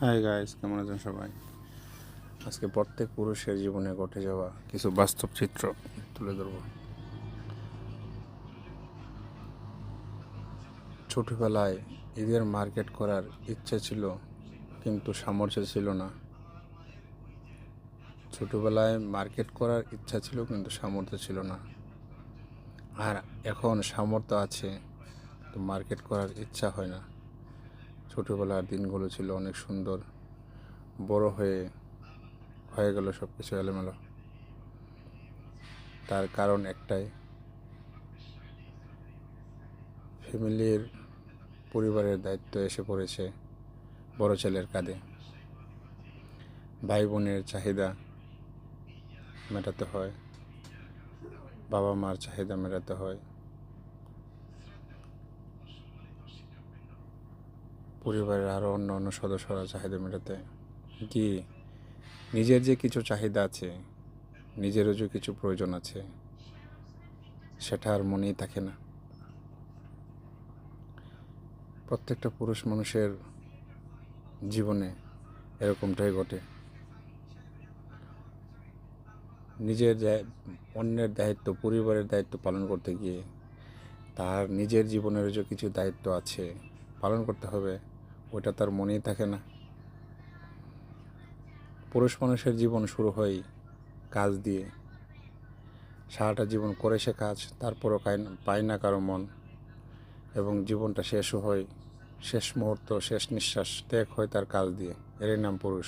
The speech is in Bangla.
হাই গাইস, কেমন আছেন সবাই? আজকে প্রত্যেক পুরুষের জীবনে ঘটে যাওয়া কিছু বাস্তব চিত্র তুলে ধরব। ছোটবেলায় ঈদের মার্কেট করার ইচ্ছে ছিল, কিন্তু সামর্থ্য ছিল না। ছোটবেলায় মার্কেট করার ইচ্ছা ছিল, কিন্তু সামর্থ্য ছিল না। আর এখন সামর্থ্য আছে, তো মার্কেট করার ইচ্ছা হয় না। ছোটবেলার দিনগুলো ছিল অনেক সুন্দর। বড় হয়ে গেল সব কিছু এলোমেলো। তার কারণ একটাই, ফ্যামিলির পরিবারের দায়িত্ব এসে পড়েছে বড় ছেলের কাঁধে। ভাই বোনের চাহিদা মেটাতে হয়, বাবা মার চাহিদা মেটাতে হয়, পরিবারের আরও অন্য অন্য সদস্যরা চাহিদা মেটাতে কি নিজের যে কিছু চাহিদা আছে, নিজেরও যে কিছু প্রয়োজন আছে, সেটা আর মনেই থাকে না। প্রত্যেকটা পুরুষ মানুষের জীবনে এরকমটাই ঘটে। অন্যের দায়িত্ব, পরিবারের দায়িত্ব পালন করতে গিয়ে তার নিজের জীবনের যে কিছু দায়িত্ব আছে, পালন করতে হবে, ওটা তার মনেই থাকে না। পুরুষ মানুষের জীবন শুরু হয় কাজ দিয়ে। সারাটা জীবন করে সে কাজ, তারপরও পায় না কারো মন, এবং জীবনটা শেষও হয়, শেষ মুহূর্ত, শেষ নিঃশ্বাস ত্যাগ হয় তার কাজ দিয়ে। এরই নাম পুরুষ।